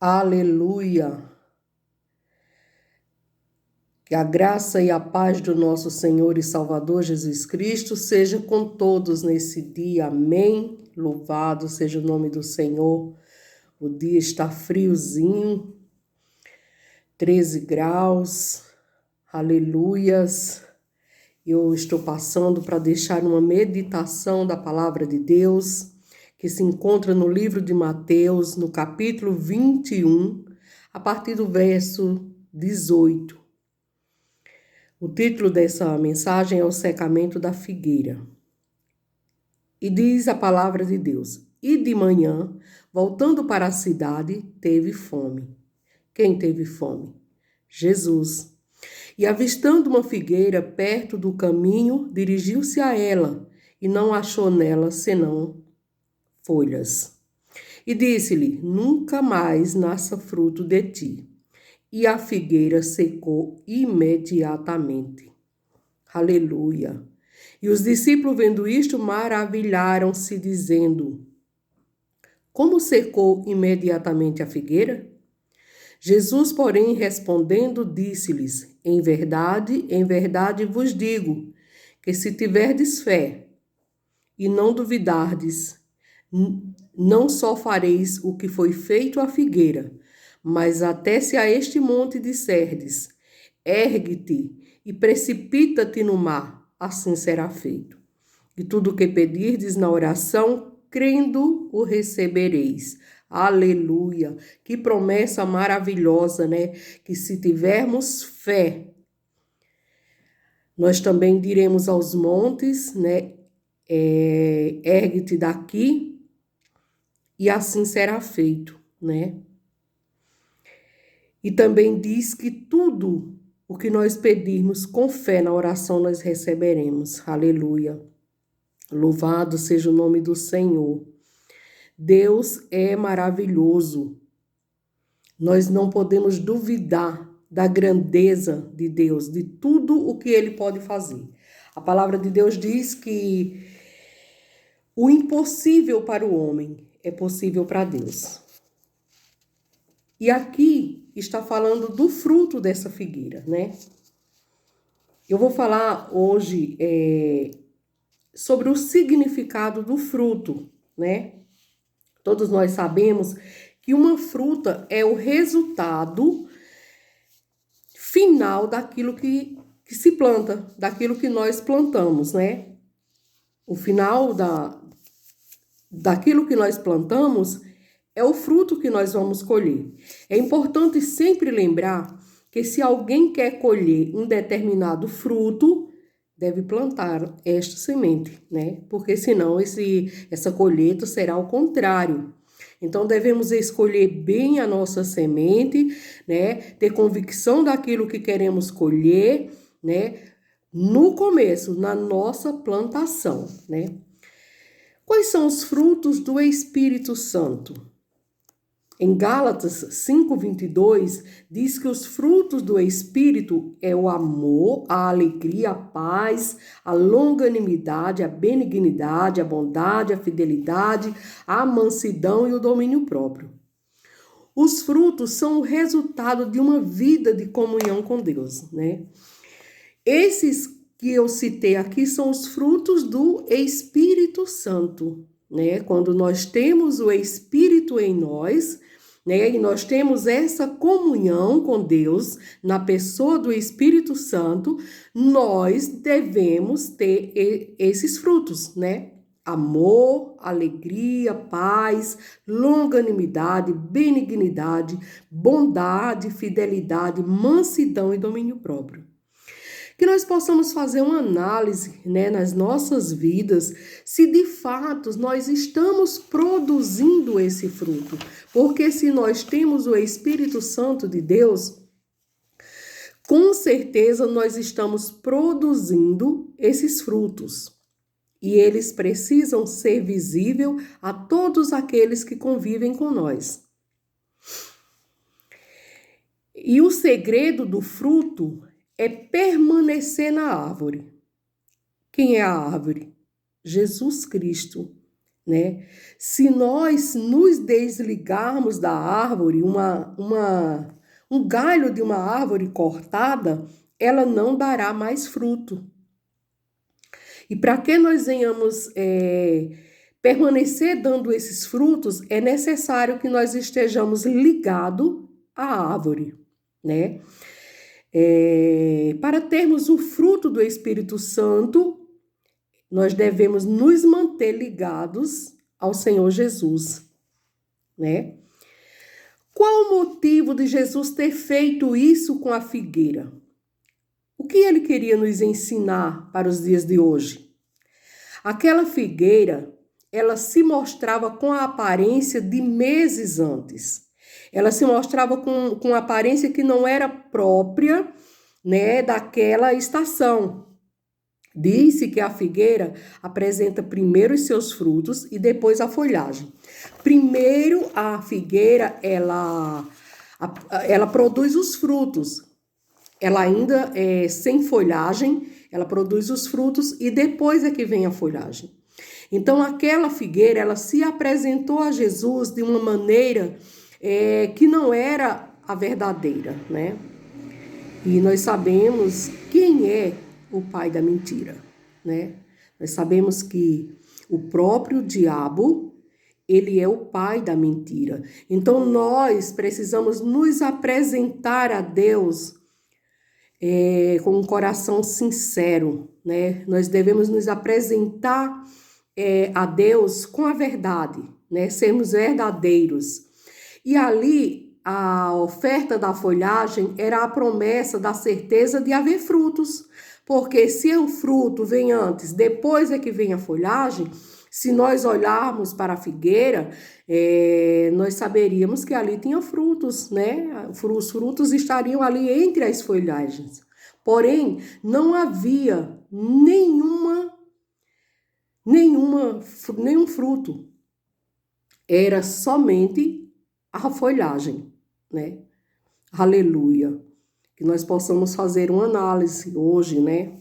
Aleluia! Que a graça e a paz do nosso Senhor e Salvador Jesus Cristo seja com todos nesse dia. Amém. Louvado seja o nome do Senhor. O dia está friozinho, 13 graus. Aleluias. Eu estou passando para deixar uma meditação da palavra de Deus, que se encontra no livro de Mateus, no capítulo 21, a partir do verso 18. O título dessa mensagem é O Secamento da Figueira. E diz a palavra de Deus: E de manhã, voltando para a cidade, teve fome. Quem teve fome? Jesus. E avistando uma figueira perto do caminho, dirigiu-se a ela, e não achou nela senão folhas. E disse-lhe: Nunca mais nasça fruto de ti. E a figueira secou imediatamente. Aleluia! E os discípulos, vendo isto, maravilharam-se, dizendo: Como secou imediatamente a figueira? Jesus, porém, respondendo, disse-lhes: em verdade vos digo, que se tiverdes fé e não duvidardes, não só fareis o que foi feito à figueira, mas até se a este monte disserdes: ergue-te e precipita-te no mar, assim será feito. E tudo o que pedirdes na oração, crendo, o recebereis. Aleluia! Que promessa maravilhosa, né? Que se tivermos fé, nós também diremos aos montes, né? Ergue-te daqui, e assim será feito, né? E também diz que tudo o que nós pedirmos com fé na oração nós receberemos. Aleluia! Louvado seja o nome do Senhor. Deus é maravilhoso. Nós não podemos duvidar da grandeza de Deus, de tudo o que Ele pode fazer. A palavra de Deus diz que o impossível para o homem é possível para Deus. E aqui está falando do fruto dessa figueira, né? Eu vou falar hoje sobre o significado do fruto, né? Todos nós sabemos que uma fruta é o resultado final daquilo que se planta, daquilo que nós plantamos, né? O final daquilo que nós plantamos é o fruto que nós vamos colher. É importante sempre lembrar que se alguém quer colher um determinado fruto, deve plantar esta semente, né? Porque senão essa colheita será o contrário. Então, devemos escolher bem a nossa semente, né? Ter convicção daquilo que queremos colher, né? No começo, na nossa plantação, né? Quais são os frutos do Espírito Santo? Em Gálatas 5:22, diz que os frutos do Espírito é o amor, a alegria, a paz, a longanimidade, a benignidade, a bondade, a fidelidade, a mansidão e o domínio próprio. Os frutos são o resultado de uma vida de comunhão com Deus, né? Esses que eu citei aqui são os frutos do Espírito Santo, né? Quando nós temos o Espírito em nós, né? E nós temos essa comunhão com Deus na pessoa do Espírito Santo, nós devemos ter esses frutos, né? Amor, alegria, paz, longanimidade, benignidade, bondade, fidelidade, mansidão e domínio próprio. Que nós possamos fazer uma análise, né, nas nossas vidas, se de fato nós estamos produzindo esse fruto. Porque se nós temos o Espírito Santo de Deus, com certeza nós estamos produzindo esses frutos. E eles precisam ser visíveis a todos aqueles que convivem com nós. E o segredo do fruto é permanecer na árvore. Quem é a árvore? Jesus Cristo. né? Se nós nos desligarmos da árvore, um galho de uma árvore cortada, ela não dará mais fruto. E para que nós venhamos permanecer dando esses frutos, é necessário que nós estejamos ligados à árvore, né? Para termos o fruto do Espírito Santo, nós devemos nos manter ligados ao Senhor Jesus, né? Qual o motivo de Jesus ter feito isso com a figueira? O que ele queria nos ensinar para os dias de hoje? Aquela figueira, ela se mostrava com a aparência de meses antes. Ela se mostrava com a aparência que não era própria, né, daquela estação. Disse que a figueira apresenta primeiro os seus frutos e depois a folhagem. Primeiro, a figueira, ela produz os frutos. Ela ainda é sem folhagem, ela produz os frutos e depois é que vem a folhagem. Então, aquela figueira, ela se apresentou a Jesus de uma maneira que não era a verdadeira, né? E nós sabemos quem é o pai da mentira, né? Nós sabemos que o próprio diabo, ele é o pai da mentira. Então, nós precisamos nos apresentar a Deus com um coração sincero, né? Nós devemos nos apresentar a Deus com a verdade, né? Sermos verdadeiros. E ali, a oferta da folhagem era a promessa da certeza de haver frutos. Porque se o fruto vem antes, depois é que vem a folhagem, se nós olharmos para a figueira, nós saberíamos que ali tinha frutos, né? Os frutos estariam ali entre as folhagens. Porém, não havia nenhum fruto. Era somente a folhagem, né? Aleluia. Que nós possamos fazer uma análise hoje, né?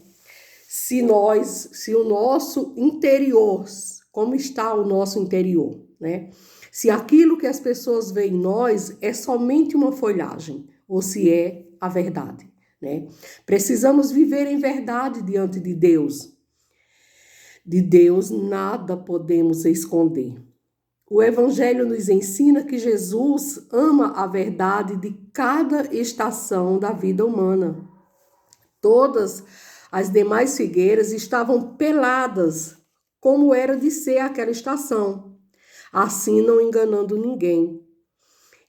Se o nosso interior, como está o nosso interior, né? Se aquilo que as pessoas veem em nós é somente uma folhagem, ou se é a verdade, né? Precisamos viver em verdade diante de Deus. De Deus nada podemos esconder. O Evangelho nos ensina que Jesus ama a verdade de cada estação da vida humana. Todas as demais figueiras estavam peladas, como era de ser aquela estação, assim não enganando ninguém.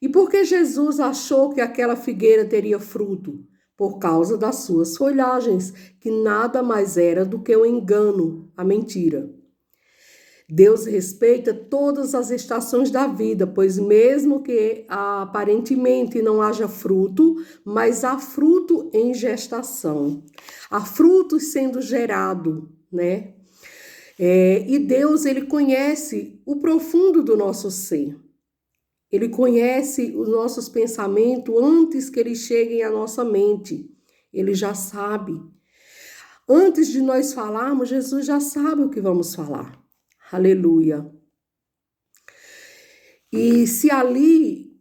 E por que Jesus achou que aquela figueira teria fruto? Por causa das suas folhagens, que nada mais era do que o engano, a mentira. Deus respeita todas as estações da vida, pois mesmo que aparentemente não haja fruto, mas há fruto em gestação. Há frutos sendo gerado, né? E Deus, ele conhece o profundo do nosso ser. Ele conhece os nossos pensamentos antes que eles cheguem à nossa mente. Ele já sabe. Antes de nós falarmos, Jesus já sabe o que vamos falar. Aleluia. E se ali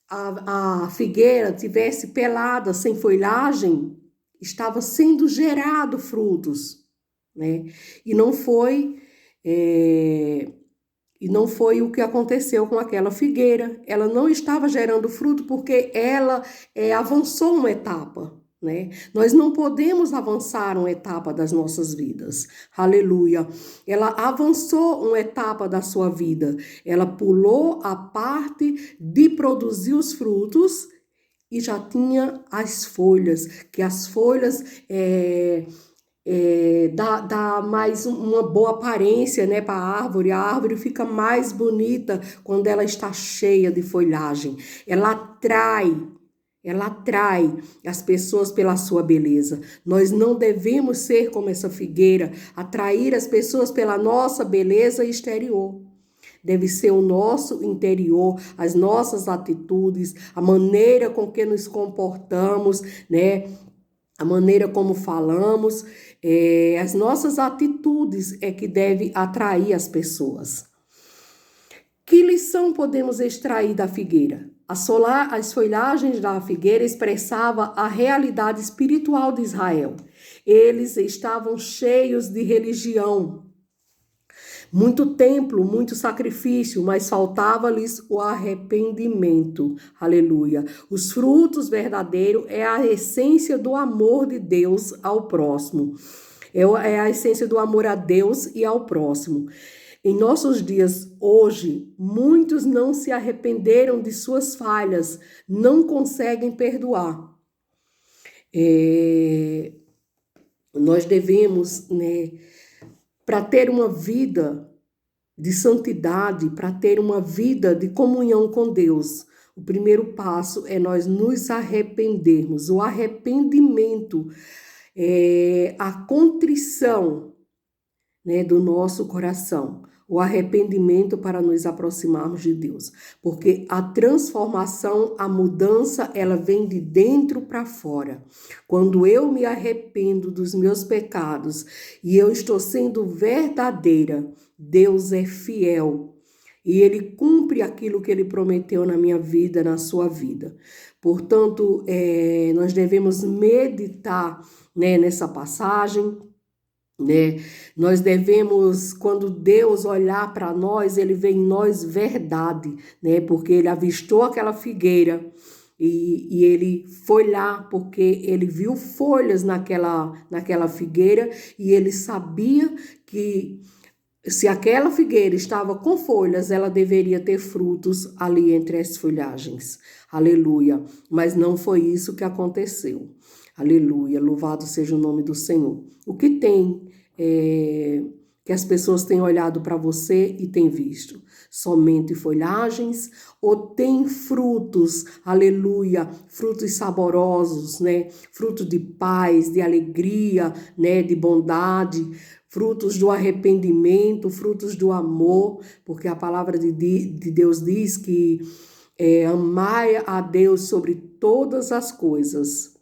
a figueira tivesse pelada, sem folhagem, estava sendo gerado frutos, né? E não foi o que aconteceu com aquela figueira. Ela não estava gerando fruto porque ela avançou uma etapa, né? Nós não podemos avançar uma etapa das nossas vidas. Aleluia. Ela avançou uma etapa da sua vida. Ela pulou a parte de produzir os frutos e já tinha as folhas, que as folhas dá mais uma boa aparência, né, para a árvore fica mais bonita quando ela está cheia de folhagem. Ela atrai as pessoas pela sua beleza. Nós não devemos ser como essa figueira, atrair as pessoas pela nossa beleza exterior. Deve ser o nosso interior, as nossas atitudes, a maneira com que nos comportamos, né? A maneira como falamos, as nossas atitudes é que deve atrair as pessoas. Que lição podemos extrair da figueira? As folhagens da figueira expressavam a realidade espiritual de Israel. Eles estavam cheios de religião, muito templo, muito sacrifício, mas faltava-lhes o arrependimento. Aleluia. Os frutos verdadeiros é a essência do amor de Deus ao próximo. É a essência do amor a Deus e ao próximo. Em nossos dias hoje, muitos não se arrependeram de suas falhas, não conseguem perdoar. Nós devemos, para ter uma vida de santidade, para ter uma vida de comunhão com Deus, o primeiro passo é nós nos arrependermos. O arrependimento é a contrição, do nosso coração. O arrependimento para nos aproximarmos de Deus. Porque a transformação, a mudança, ela vem de dentro para fora. Quando eu me arrependo dos meus pecados e eu estou sendo verdadeira, Deus é fiel. E Ele cumpre aquilo que Ele prometeu na minha vida, na sua vida. Portanto, nós devemos meditar, nessa passagem. Nós devemos, quando Deus olhar para nós, Ele vê em nós verdade, porque Ele avistou aquela figueira e Ele foi lá porque Ele viu folhas naquela figueira e Ele sabia que se aquela figueira estava com folhas, ela deveria ter frutos ali entre as folhagens. Aleluia. Mas não foi isso que aconteceu. Aleluia. Louvado seja o nome do Senhor. O que tem que as pessoas têm olhado para você e têm visto? Somente folhagens ou tem frutos? Aleluia. Frutos saborosos, Frutos de paz, de alegria, de bondade. Frutos do arrependimento, frutos do amor, porque a palavra de Deus diz que amai a Deus sobre todas as coisas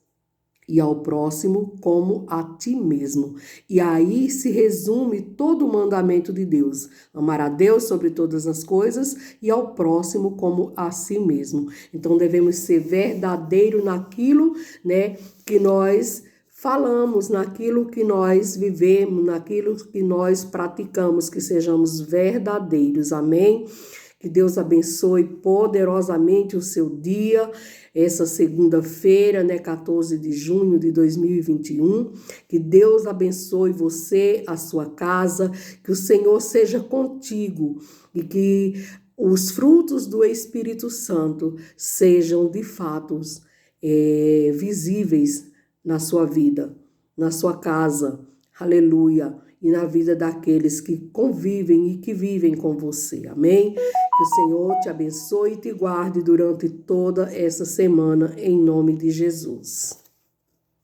e ao próximo como a ti mesmo. E aí se resume todo o mandamento de Deus. Amar a Deus sobre todas as coisas e ao próximo como a si mesmo. Então devemos ser verdadeiros naquilo, que nós falamos, naquilo que nós vivemos, naquilo que nós praticamos, que sejamos verdadeiros. Amém? Que Deus abençoe poderosamente o seu dia, essa segunda-feira, 14 de junho de 2021. Que Deus abençoe você, a sua casa, que o Senhor seja contigo e que os frutos do Espírito Santo sejam de fato visíveis na sua vida, na sua casa, aleluia, e na vida daqueles que convivem e que vivem com você, amém? Que o Senhor te abençoe e te guarde durante toda essa semana, em nome de Jesus.